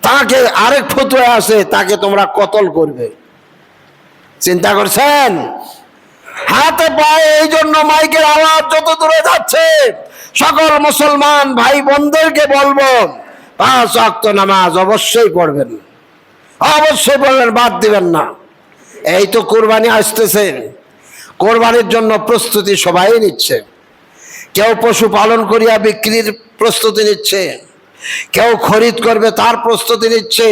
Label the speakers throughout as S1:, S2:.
S1: তাকে আরেক ফতোয়া আছে, তাকে তোমরা কতল করবে। চিন্তা করছেন? হাতে পায়ে এই জন্য মাইকের আওয়াজ যত দূরে যাচ্ছে, সকল মুসলমান ভাই বোনদেরকে বলবো, 5 ওয়াক্ত নামাজ অবশ্যই পড়বেন, অবশ্যই পড়বেন, বাদ দিবেন না। এই তো কুরবানি আসতেছে, কোরবানির জন্য প্রস্তুতি সবাই নিচ্ছে। কেউ পশু পালন করিয়া বিক্রির প্রস্তুতি নিচ্ছে, কেউ খরিদ করবে তার প্রস্তুতি নিচ্ছে,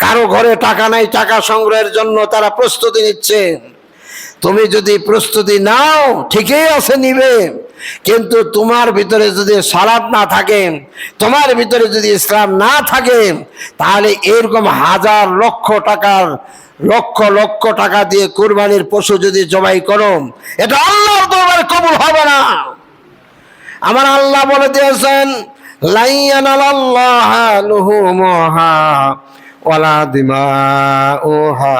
S1: কারো ঘরে টাকা নাই, টাকা সংগ্রহের জন্য তারা প্রস্তুতি নিচ্ছে। তুমি যদি প্রস্তুতি নাও, ঠিকই আছে, নিবে, কিন্তু তোমার ভিতরে যদি সালাত না থাকে, তোমার ভিতরে যদি ইসলাম না থাকে, তাহলে এরকম হাজার লক্ষ লক্ষ টাকা দিয়ে কুরবানির পশু যদি জবাই করো, এটা আল্লাহর দরবারে কবুল হবে না। আমার আল্লাহ বলে দিয়েছেন, লা ইয়ানালাল্লাহা লুহুমুহা ওয়ালা দিমাউহা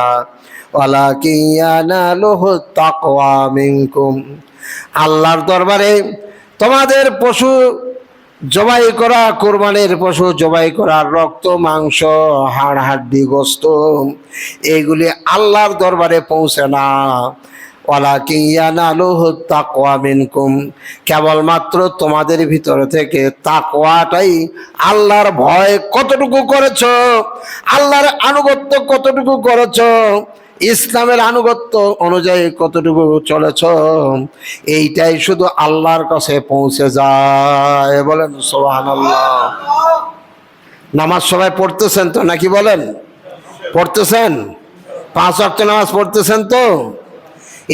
S1: ওয়ালাকিন ইয়ানালুহু তাকওয়া মিনকুম। আল্লাহর দরবারে তোমাদের পশু জবাই করা, কুরবানির পশু জবাই করার রক্ত, মাংস, হাড় হাড্ডি, গোশত, এইগুলি আল্লাহর দরবারে পৌঁছে না। ওয়ালাকিন ইয়ানালুহু তাকওয়া মিনকুম, কেবলমাত্র তোমাদের ভিতর থেকে তাকওয়াটাই, আল্লাহর ভয় কতটুকু করেছো, আল্লাহর আনুগত্য কতটুকু করেছো, ইসলামের আনুগত্য অনুযায়ী কতটুকু চলেছ, এইটাই শুধু আল্লাহর কাছে পৌঁছে যায়। বলেন সুবহানাল্লাহ। নামাজ সবাই পড়তেছেন তো নাকি? বলেন, পড়তেছেন? 5 ওয়াক্ত নামাজ পড়তেছেন তো?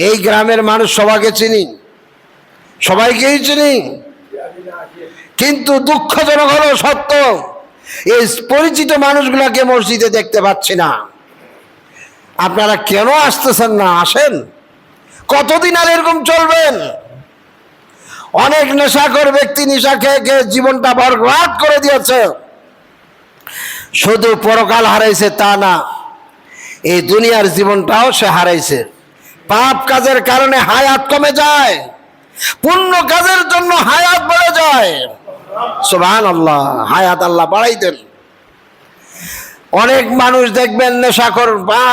S1: এই গ্রামের মানুষ সবাইকে চিনি, সবাইকেই চিনি, কিন্তু দুঃখজনক হলো সত্য, এই পরিচিত মানুষগুলাকে মসজিদে দেখতে পাচ্ছি না। আপনারা কেন আসতেছেন না? আসেন। কতদিন আর এরকম চলবেন? অনেক নেশাখোর ব্যক্তি নেশা খেয়ে খেয়ে জীবনটা বরবাদ করে দিয়েছে। শুধু পরকাল হারাইছে তা না, এই দুনিয়ার জীবনটাও সে হারাইছে। পাপ কাজের কারণে হায়াত কমে যায়, পুণ্য কাজের জন্য হায়াত বেড়ে যায়। সুবহানাল্লাহ, হায়াত আল্লাহ বাড়াই দেন। অনেক মানুষ দেখবেন নেশাখোর বা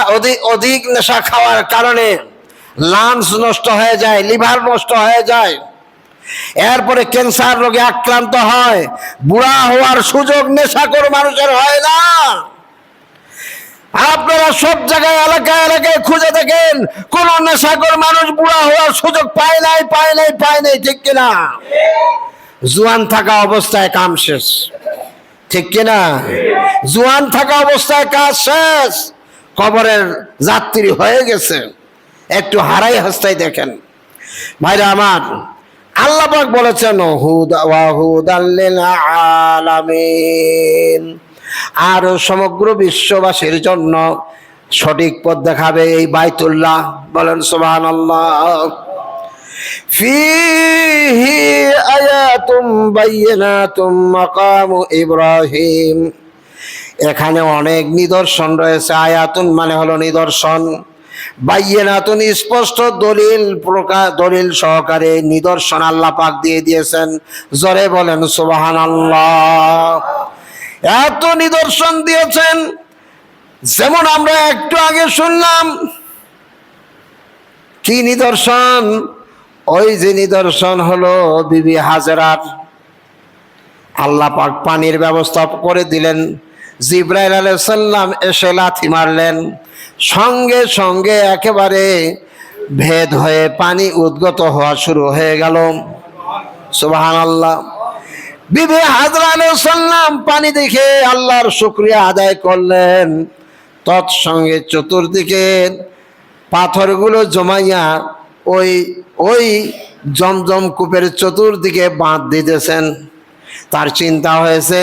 S1: অধিক নেশা খাওয়ার কারণে লাংস নষ্ট হয়ে যায়, লিভার নষ্ট হয়ে যায়, এরপরে ক্যান্সার রোগে আক্রান্ত হয়। বুড়া হওয়ার সুযোগ নেশাখোর মানুষের হয় না। আপনারা সব জায়গায় এলাকায় এলাকায় খুঁজে দেখেন, কোন নেশাখোর মানুষ বুড়া হওয়ার সুযোগ পায় নাই, পায় নাই, পায় নাই, ঠিক কিনা? জোয়ান থাকা অবস্থায় কাম শেষ, ঠিক কিনা? জোয়ান থাকা অবস্থায় কাজ শেষ, কবরের যাত্রী হয়ে গেছে। একটু হারাই হাসতাই দেখেন। ভাইরা আমার, আল্লাহ পাক বলেছেন হুদাল লিল আলামিন, আর সমগ্র বিশ্ববাসীর জন্য সঠিক পথ দেখাবে এই বাইতুল্লাহ। বলেন সুবহানাল্লাহ। ফীহি আয়াতুম বায়্যিনাতুম মাকামু ইব্রাহিম, এখানে অনেক নিদর্শন রয়েছে। আয়াতুন মানে হলো নিদর্শন, বায়্যিনাতুন স্পষ্ট দলিল সহকারে নিদর্শন আল্লাহ পাক দিয়ে দিয়েছেন। জোরে বলেন সুবহানাল্লাহ। এত নিদর্শন দিয়েছেন, যেমন আমরা একটু আগে শুনলাম। কি নিদর্শন? ওই যে নিদর্শন হলো বিবি হাজেরার, আল্লাহ পাক পানির ব্যবস্থা করে দিলেন। জিবরাইল আলাইহিস সালাম এসে লাথি মারলেন, সঙ্গে সঙ্গে একেবারে ভেদ হয়ে পানি উদ্গত হওয়া শুরু হয়ে গেল। সুবহানাল্লাহ। বিবি হাজরা আলাইহিস সালাম পানি দেখে আল্লাহর শুকরিয়া আদায় করলেন। তৎসঙ্গে চতুর্দিকে পাথরগুলো জমাইয়া ওই জমজম কূপের চতুর্দিকে বাঁধ দিতেছেন। তার চিন্তা হয়েছে,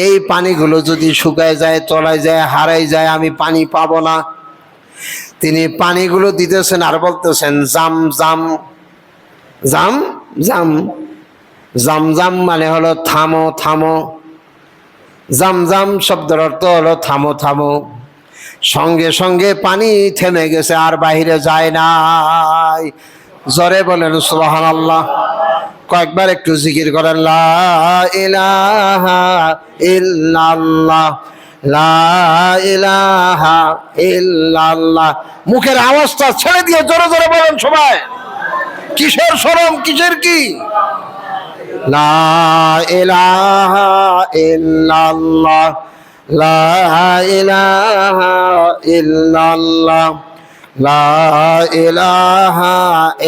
S1: এই পানিগুলো যদি শুকায় যায়, তলায় যায়, হারাই যায়, আমি পানি পাবো না। তিনি পানিগুলো দিতেছেন আর বলতেছেন জাম জাম জাম জাম। জাম জাম মানে হলো থামো থামো, জাম জাম শব্দের অর্থ হলো থামো থামো। সঙ্গে সঙ্গে পানি থেমে গেছে, আর বাহিরে যায় নাই। জোরে বলেন সুবহানাল্লাহ। কয়েকবার একটু জিকির করেন, লা ইলাহা ইল্লাল্লাহ লা ইলাহা ইল্লাল্লাহ। মুখের আওয়াজটা ছেড়ে দিয়ে জোরে জোরে বলেন সবাই। কিসের শরম, কিসের কি? লা ইলাহা ইল্লাল্লাহ, লা ইলাহা ইল্লাল্লাহ, লা ইলাহা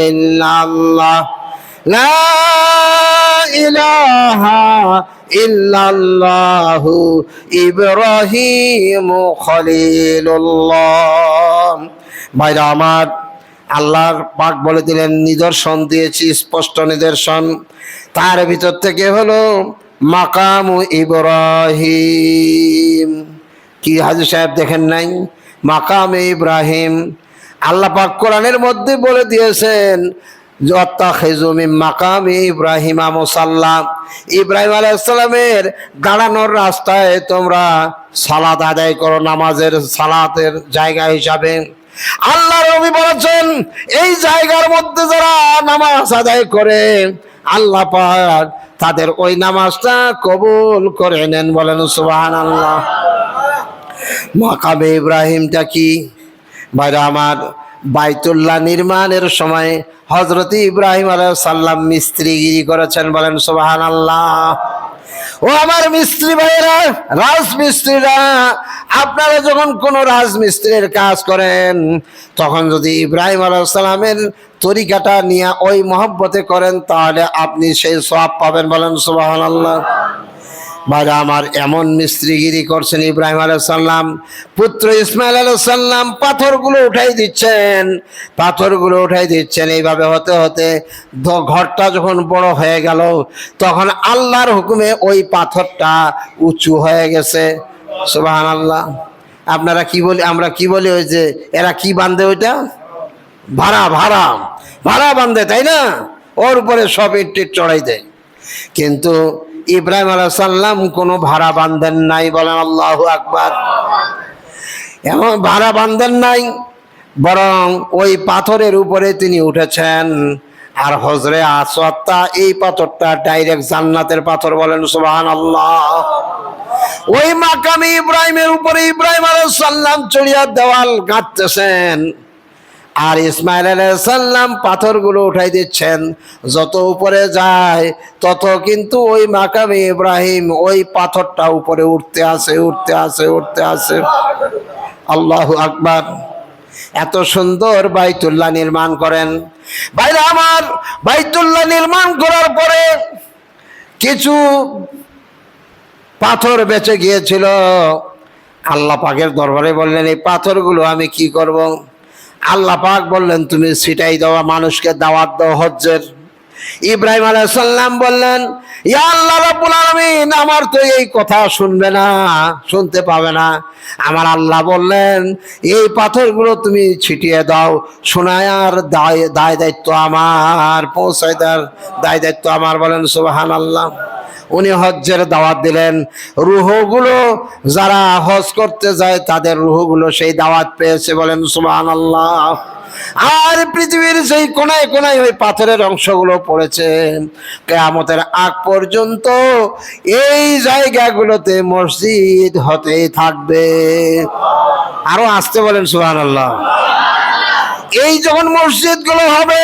S1: ইল্লাল্লাহ, লা ইলাহা ইল্লাল্লাহু ইব্রাহিম খলিলুল্লাহ। ভাইরা আমার, আল্লাহর পাক বলে দিলেন নিদর্শন দিয়েছি, স্পষ্ট নিদর্শন। তার ভিতর থেকে হলো মাকামু ইব্রাহিম। কি হাজী সাহেব দেখেন নাই? মাকামে ইব্রাহিম। আল্লাহ পাক কোরআনের মধ্যে বলে দিয়েছেন ওয়াত্তাখিযু মিন মাকামি ইব্রাহিম মুসাল্লা। ইব্রাহিম আলাইহিস সালামের দাঁড়ানোর রাস্তায় তোমরা সালাত আদায় করো, নামাজের সালাতের জায়গা হিসাবে। আল্লাহ নবী বলেছেন এই জায়গার মধ্যে যারা নামাজ আদায় করে আল্লাহ পাক তাদের ওই নামাজটা কবুল করে নেন। বলেন সুবহানাল্লাহ। মাকামে ইব্রাহিমটা কি? ভাইরা আমার, বাইতুল্লাহ নির্মাণের সময় হযরত ইব্রাহিম আলাইহিস সালাম মিস্ত্রিগিরি করেছেন। বলেন সুবহানাল্লাহ। ও আমার মিস্ত্রি ভাইরা, রাজমিস্ত্রিরা, আপনারা যখন কোন রাজমিস্ত্রির কাজ করেন তখন যদি ইব্রাহিম আলাইহিস সালামের তরিকাটা নিয়ে ওই মহব্বতে করেন তাহলে আপনি সেই সওয়াব পাবেন। বলেন সুবহানাল্লাহ। ভাইরা আমার, এমন মিস্ত্রিগিরি করছেন ইব্রাহিম আলাইহিস সালাম, পুত্র ইসমাইল আলাইহিস সালাম পাথরগুলো উঠাই দিচ্ছেন, পাথরগুলো উঠাই দিচ্ছেন। এইভাবে হতে হতে ঘরটা যখন বড় হয়ে গেল তখন আল্লাহর হুকুমে ওই পাথরটা উঁচু হয়ে গেছে। সুবহানাল্লাহ। আপনারা কি বলি, আমরা কি বলি, ওই যে এরা কি বান্ধে, ওইটা ভাড়া ভাড়া ভাড়া বান্ধে, তাই না? ওর উপরে সব ইট টিট চড়াই দেয়। কিন্তু ইব্রাহিম আলাইহিস সালাম কোনো ভাড়া বান্ধেন নাই। বলেন আল্লাহু আকবার। এমন ভাড়া বান্ধেন নাই, বরং ওই পাথরের উপরে তিনি উঠেছেন। আর হজরে আসওয়াদটা, এই পাথরটা ডাইরেক্ট জান্নাতের পাথর। বলেন সুবহানাল্লাহ। ওই মাকামে ইব্রাহিমের উপরে ইব্রাহিম আলাইহিস সালাম চড়িয়া দেওয়াল গাঁথতেছেন আর ইসমাইল আলাইহিস সালাম পাথরগুলো উঠাই দিচ্ছেন। যত উপরে যায় তত কিন্তু ওই মাকামে ইব্রাহিম ওই পাথরটা উপরে উঠতে আসে, উঠতে আসে, উঠতে আসে। আল্লাহু আকবার। এত সুন্দর বাইতুল্লাহ নির্মাণ করেন। ভাইরা আমার, বাইতুল্লাহ নির্মাণ করার পরে কিছু পাথর বেঁচে গিয়েছিল। আল্লাহ পাকের দরবারে বললেন এই পাথরগুলো আমি কি করব? আল্লাহ পাক বললেন তুমি ছিটাই দেওয়া, মানুষকে দাওয়াত দাও হজ্জের। ইব্রাহিম আলাইহিস সালাম বললেন ইয়া আল্লাহ রাব্বুল আলামিন, আমার তো এই কথা শুনবে না, শুনতে পাবে না। আমার আল্লাহ বললেন এই পাথরগুলো তুমি ছিটিয়ে দাও, শোনায়ার দায় দায়িত্ব আমার, পৌঁছায় দেওয়ার দায় দায়িত্ব আমার। বলেন সুবহানাল্লাহ। উনি হজ্জের দাওয়াত দিলেন। রূহগুলো যারা হজ করতে যায় তাদের রূহগুলো সেই দাওয়াত পেয়েছে। বলেন সুবহানাল্লাহ। আর পৃথিবীর সেই কোনায় কোনায় ওই পাথরের অংশগুলো পড়েছে। কিয়ামতের আগ পর্যন্ত এই জায়গাগুলোতে মসজিদ হতেই থাকবে। আরো আসতে বলেন সুবহানাল্লাহ। এই যখন মসজিদগুলো হবে,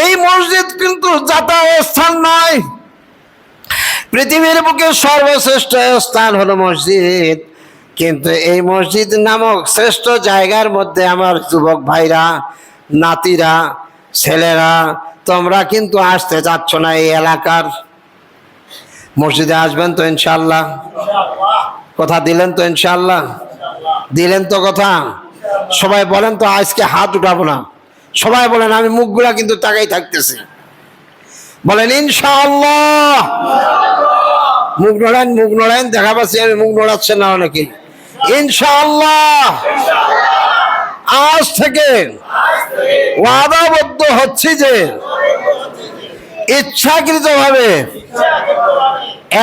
S1: এই মসজিদ কিন্তু যাতায়াত স্থান নয়। পৃথিবীর বুকে সর্বশ্রেষ্ঠ স্থান হলো মসজিদ। কিন্তু এই মসজিদ নামক শ্রেষ্ঠ জায়গার মধ্যে আমার যুবক ভাইরা, নাতিরা, ছেলেরা, তোমরা কিন্তু আসতে চাচ্ছ না। এই এলাকার মসজিদে আসবেন তো ইনশাআল্লাহ? কথা দিলেন তো ইনশাআল্লাহ? দিলেন তো কথা? সবাই বলেন তো আজকে হাত উঠাবো না। সবাই বলেন, আমি মুখগুলা কিন্তু তাকাই থাকতেছি। বলেন ইনশাআল্লাহ। মুখ নড়ান, মুখ নড়ান, দেখা পাচ্ছি আমি মুখ নড়াচ্ছেন না অনেকে। ইনশাআল্লাহ আজ থেকে ওয়াদাবদ্ধ হচ্ছি যে ইচ্ছাকৃতভাবে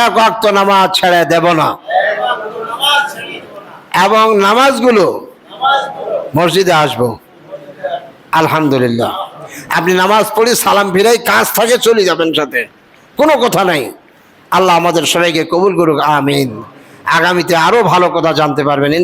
S1: এক ওয়াক্ত নামাজ ছেড়ে দেব না এবং নামাজগুলো মসজিদে আসবো। আলহামদুলিল্লাহ। আপনি নামাজ পড়ি সালাম ফিরাই কাজ থাকে চলে যাবেন, সাথে কোনো কথা নাই। আল্লাহ আমাদের সবাইকে কবুল করুক, আমিন। আগামীতে আরো ভালো কথা জানতে পারবেন।